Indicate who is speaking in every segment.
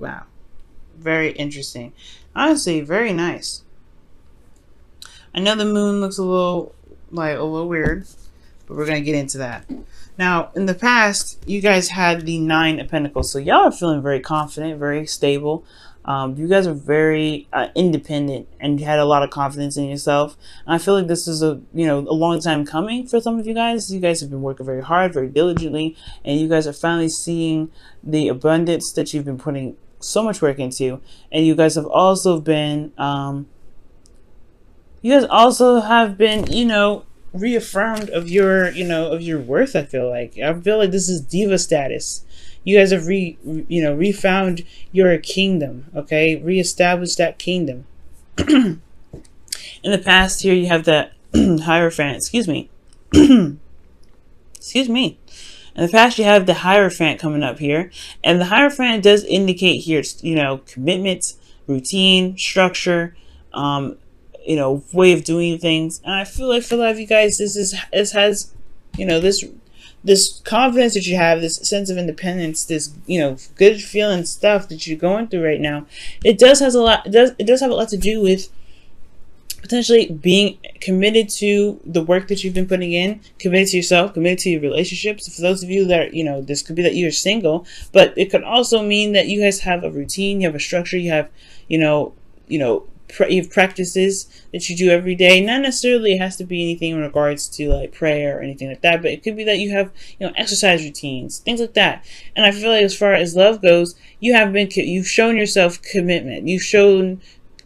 Speaker 1: wow. Very interesting. Honestly, very nice. I know the moon looks a little weird, but we're gonna get into that. Now, in the past, you guys had the Nine of Pentacles, so y'all are feeling very confident, very stable. You guys are very independent, and you had a lot of confidence in yourself. And I feel like this is a long time coming for some of you guys. You guys have been working very hard, very diligently, and you guys are finally seeing the abundance that you've been putting so much work into. And you guys have also been reaffirmed of your worth. I feel like this is diva status. You guys have refound your kingdom. Okay, reestablished that kingdom. In the past here, you have that Hierophant. Excuse me. Excuse me. In the past, you have the Hierophant coming up here, and the Hierophant does indicate here, commitment, routine, structure, way of doing things. And I feel like for a lot of you guys, this confidence that you have, this sense of independence, this good feeling stuff that you're going through right now. It does have a lot to do with potentially being committed to the work that you've been putting in, committed to yourself, committed to your relationships. For those of you that this could be that you're single, but it could also mean that you guys have a routine, you have a structure, you have you have practices that you do every day. Not necessarily it has to be anything in regards to like prayer or anything like that, but it could be that you have exercise routines, things like that. And I feel like as far as love goes, you've shown yourself commitment. You've shown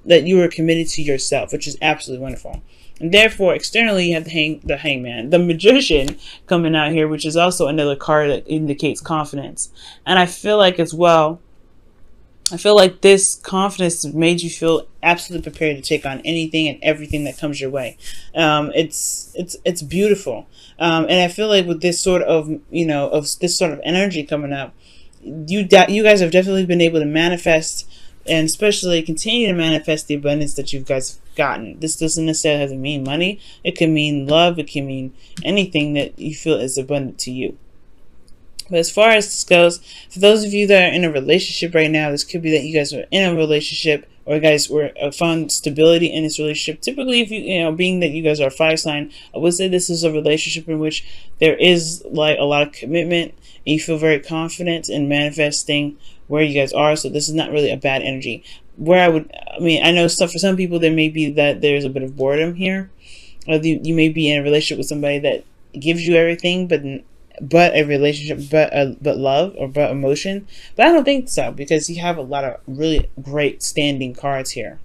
Speaker 1: that you are committed to yourself, which is absolutely wonderful. And therefore, externally, you have the Hangman, the Magician coming out here, which is also another card that indicates confidence. And I feel like as well, this confidence made you feel absolutely prepared to take on anything and everything that comes your way. It's beautiful, and I feel like with this sort of this sort of energy coming up, you guys have definitely been able to manifest, and especially continue to manifest the abundance that you guys have gotten. This doesn't necessarily have to mean money. It can mean love. It can mean anything that you feel is abundant to you. But as far as this goes, for those of you that are in a relationship right now, this could be that you guys are in a relationship, or you guys found stability in this relationship. Typically, if being that you guys are a fire sign, I would say this is a relationship in which there is like a lot of commitment, and you feel very confident in manifesting where you guys are. So this is not really a bad energy. I know for some people there may be that there's a bit of boredom here, or you may be in a relationship with somebody that gives you everything, but a relationship, but love, or but emotion. But I don't think so, because you have a lot of really great standing cards here.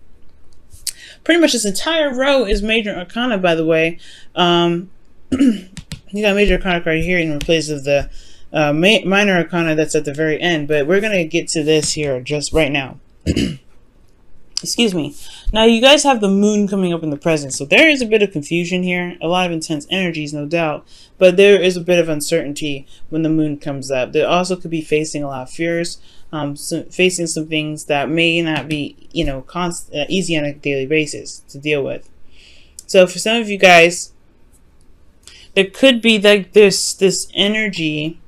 Speaker 1: Pretty much this entire row is major arcana, by the way. You got major arcana card here in place of the minor arcana that's at the very end. But we're gonna get to this here just right now. Excuse me. Now you guys have the moon coming up in the present, so there is a bit of confusion here, a lot of intense energies, no doubt, but there is a bit of uncertainty when the moon comes up. There also could be facing a lot of fears, facing some things that may not be, easy on a daily basis to deal with. So for some of you guys, there could be like this energy.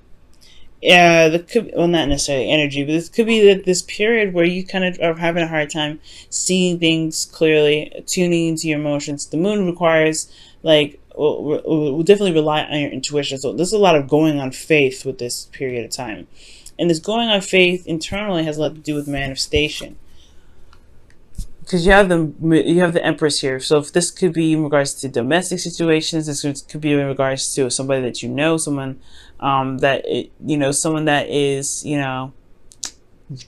Speaker 1: Yeah, not necessarily energy, but this could be this period where you kind of are having a hard time seeing things clearly, tuning into your emotions. The moon requires, will definitely rely on your intuition. So there's a lot of going on faith with this period of time. And this going on faith internally has a lot to do with manifestation. Because you have the Empress here. So if this could be in regards to domestic situations, this could be in regards to somebody that someone someone that is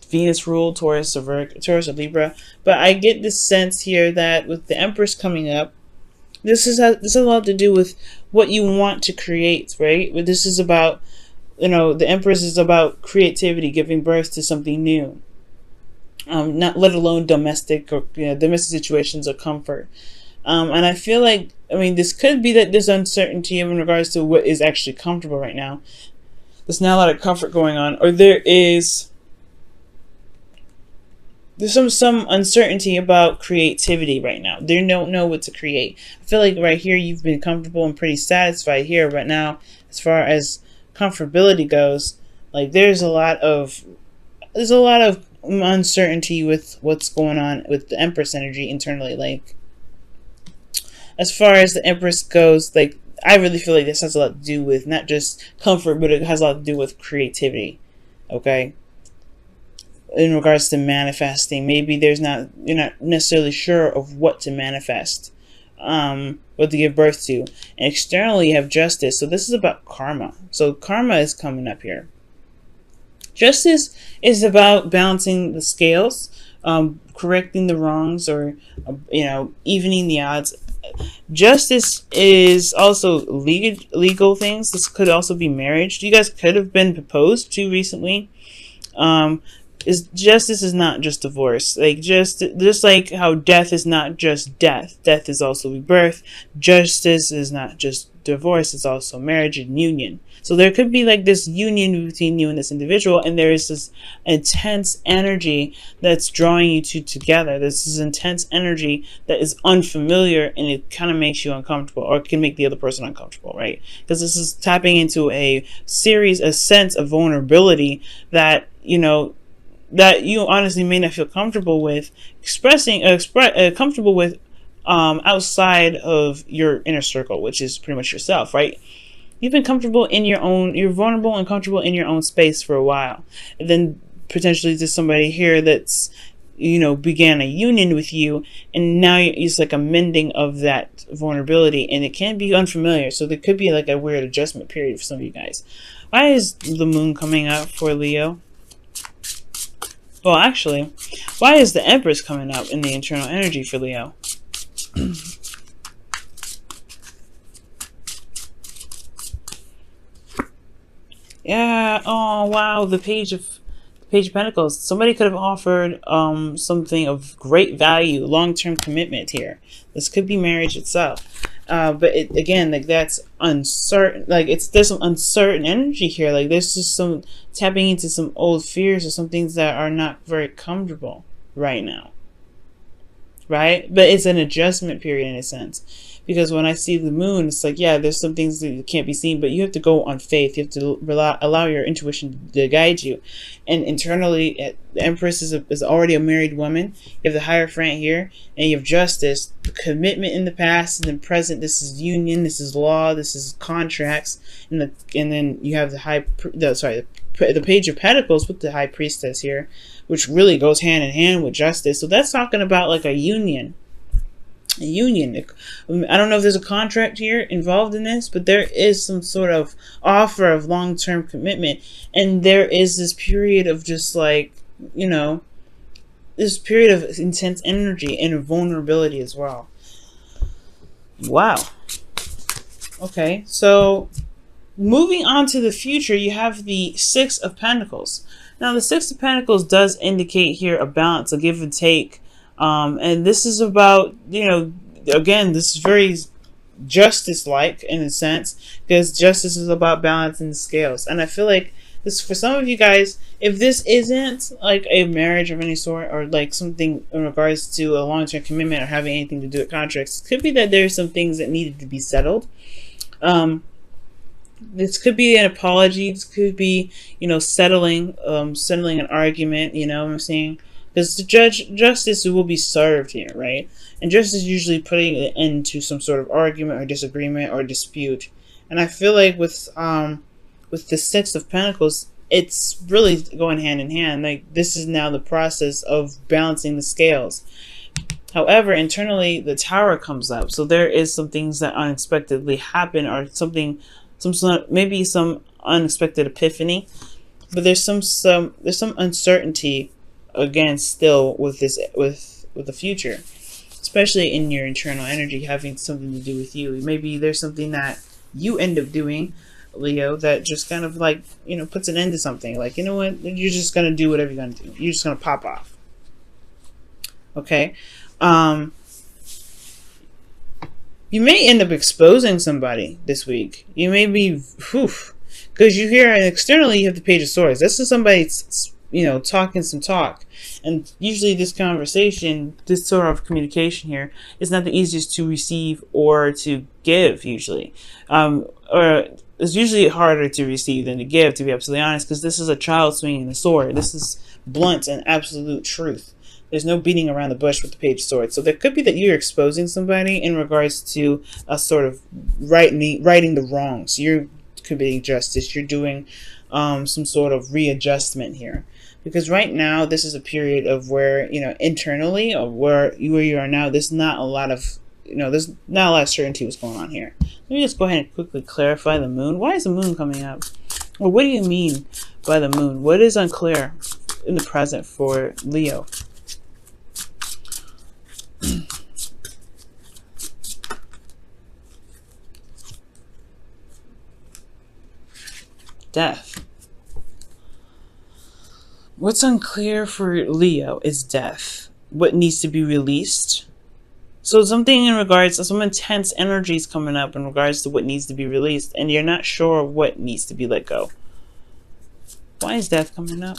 Speaker 1: Venus ruled, Taurus or Libra. But I get this sense here that with the Empress coming up, this has a lot to do with what you want to create, right? But this is about the Empress is about creativity, giving birth to something new. Not let alone domestic situations or comfort. And I feel like, this could be that there's uncertainty in regards to what is actually comfortable right now. There's not a lot of comfort going on, or there's some uncertainty about creativity right now. They don't know what to create. I feel like right here you've been comfortable and pretty satisfied here, but now as far as comfortability goes, like there's a lot of uncertainty with what's going on with the Empress energy internally. Like, as far as the Empress goes, like, I really feel like this has a lot to do with not just comfort, but it has a lot to do with creativity. Okay? In regards to manifesting, maybe you're not necessarily sure of what to manifest, what to give birth to. And externally, you have Justice. So this is about karma. So karma is coming up here. Justice is about balancing the scales, correcting the wrongs, or evening the odds. Justice is also legal things. This could also be marriage. You guys could have been proposed to recently. Justice is not just divorce. Like, just like how death is not just death. Death is also rebirth. Justice is not just divorce. It's also marriage and union. So there could be like this union between you and this individual, and there is this intense energy that's drawing you two together. This is intense energy that is unfamiliar, and it kind of makes you uncomfortable, or it can make the other person uncomfortable, right? Because this is tapping into a sense of vulnerability that that you honestly may not feel comfortable with comfortable with outside of your inner circle, which is pretty much yourself, right? You've been comfortable in you're vulnerable and comfortable in your own space for a while. And then potentially there's somebody here that's, began a union with you, and now it's like a mending of that vulnerability, and it can be unfamiliar. So there could be like a weird adjustment period for some of you guys. Why is the moon coming up for Leo? Well, actually, why is the Empress coming up in the internal energy for Leo? Yeah. Oh, wow. The Page of Pentacles. Somebody could have offered something of great value, long-term commitment here. This could be marriage itself. But again, like, that's uncertain. Like, there's some uncertain energy here. Like, there's just some tapping into some old fears or some things that are not very comfortable right now. Right? But it's an adjustment period in a sense. Because when I see the moon, it's like, yeah, there's some things that can't be seen, but you have to go on faith. You have to allow your intuition to guide you. And internally, the Empress is already a married woman. You have the Hierophant here, and you have Justice, commitment in the past, and then present. This is union, this is law, this is contracts, and then you have the Page of Pentacles with the High Priestess here, which really goes hand in hand with Justice. So that's talking about like a union. I don't know if there's a contract here involved in this, but there is some sort of offer of long-term commitment, and there is this period of just like, this period of intense energy and vulnerability as well. Wow. Okay, so moving on to the future, you have the Six of Pentacles. Now, the Six of Pentacles does indicate here a balance, a give and take. And this is about, again, this is very justice-like in a sense, because justice is about balancing the scales. And I feel like this, for some of you guys, if this isn't like a marriage of any sort, or like something in regards to a long-term commitment or having anything to do with contracts, it could be that there's some things that needed to be settled. This could be an apology. This could be, settling an argument, what I'm saying? Because the justice will be served here, right? And justice is usually putting an end to some sort of argument or disagreement or dispute. And I feel like with the Six of Pentacles, it's really going hand in hand. Like, this is now the process of balancing the scales. However, internally, the Tower comes up. So there is some things that unexpectedly happen, or maybe some unexpected epiphany. But there's some uncertainty, again, still with the future, especially in your internal energy having something to do with you. Maybe there's something that you end up doing, Leo, that just kind of like, puts an end to something. Like, you know what, you're just gonna do whatever you're gonna do. You're just gonna pop off. Okay. You may end up exposing somebody this week. You may be, because you hear, and externally you have the Page of Swords. This is somebody, talking some talk. And usually this conversation, this sort of communication here, is not the easiest to receive or to give, usually. Or it's usually harder to receive than to give, to be absolutely honest, because this is a child swinging a sword. This is blunt and absolute truth. There's no beating around the bush with the Page of Swords. So there could be that you're exposing somebody in regards to a sort of righting the wrongs. You're committing justice. You're doing some sort of readjustment here. Because right now, this is a period of where, internally, or where you are now, there's not a lot of, there's not a lot of certainty what's going on here. Let me just go ahead and quickly clarify the moon. Why is the moon coming up? Well, what do you mean by the moon? What is unclear in the present for Leo? Death. What's unclear for Leo is death. What needs to be released. So something in regards to some intense energies coming up in regards to what needs to be released, and you're not sure what needs to be let go. Why is death coming up?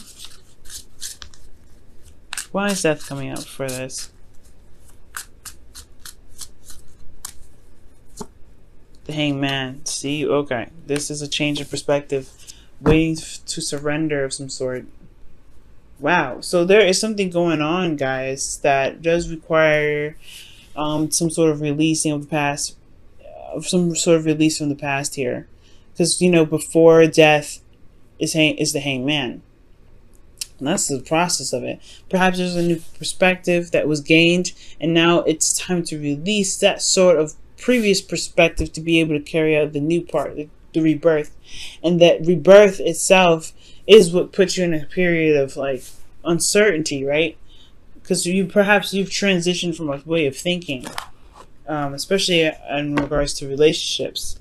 Speaker 1: Why is death coming up for this? The Hangman. See? Okay. This is a change of perspective. Waiting to surrender of some sort. Wow. So there is something going on, guys, that does require some sort of releasing of the past. Some sort of release from the past here. Because, before death is the Hangman. And that's the process of it. Perhaps there's a new perspective that was gained, and now it's time to release that sort of previous perspective to be able to carry out the new part, the rebirth. And that rebirth itself is what puts you in a period of like uncertainty, right? Because you've transitioned from a way of thinking, especially in regards to relationships.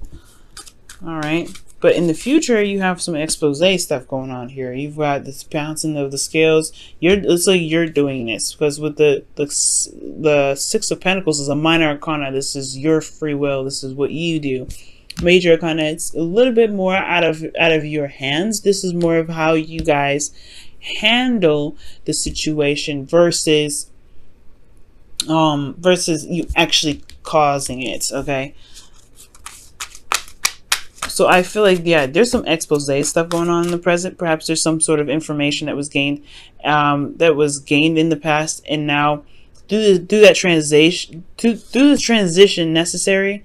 Speaker 1: All right. But in the future, you have some expose stuff going on here. You've got this bouncing of the scales. It's like you're doing this because with the Six of Pentacles is a minor arcana. This is your free will. This is what you do. Major arcana, it's a little bit more out of your hands. This is more of how you guys handle the situation versus you actually causing it. Okay. So I feel like, yeah, there's some expose stuff going on in the present. Perhaps there's some sort of information that was gained in the past, and now through the transition necessary,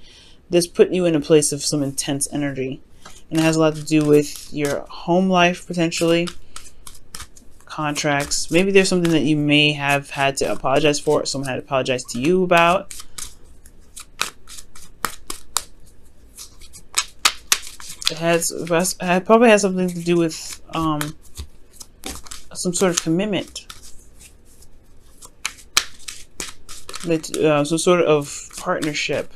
Speaker 1: this put you in a place of some intense energy, and it has a lot to do with your home life potentially, contracts. Maybe there's something that you may have had to apologize for, or someone had to apologize to you about. It probably has something to do with some sort of commitment, some sort of partnership,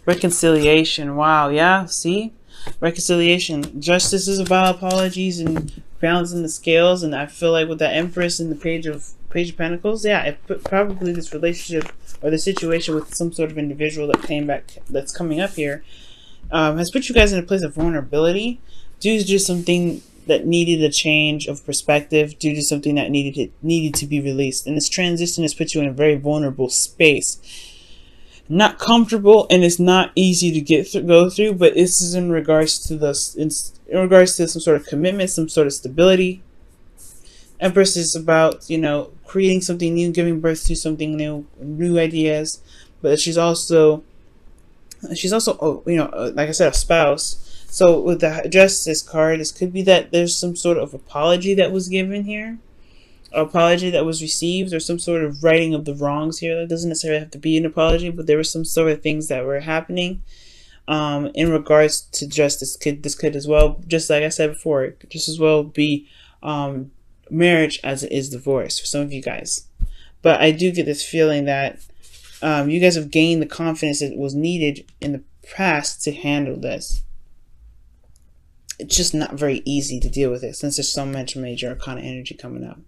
Speaker 1: reconciliation. Wow, yeah, see, reconciliation. Justice is about apologies and balancing the scales, and I feel like with that Empress and the Page of Pentacles, yeah, it put probably this relationship or the situation with some sort of individual that came back, that's coming up here, has put you guys in a place of vulnerability due to just something that needed a change of perspective, due to something that needed to be released. And this transition has put you in a very vulnerable space. Not comfortable, and it's not easy to go through, but this is in regards to some sort of commitment, some sort of stability. Empress is about, creating something new, giving birth to something new ideas. But she's also, like I said, a spouse. So with the Justice card, this could be that there's some sort of apology that was given here, apology that was received, or some sort of righting of the wrongs here. That doesn't necessarily have to be an apology, but there were some sort of things that were happening in regards to justice. This could as well, just like I said before, just as well be marriage as it is divorce for some of you guys. But I do get this feeling that you guys have gained the confidence that was needed in the past to handle this. It's just not very easy to deal with it since there's so much major arcana energy coming up.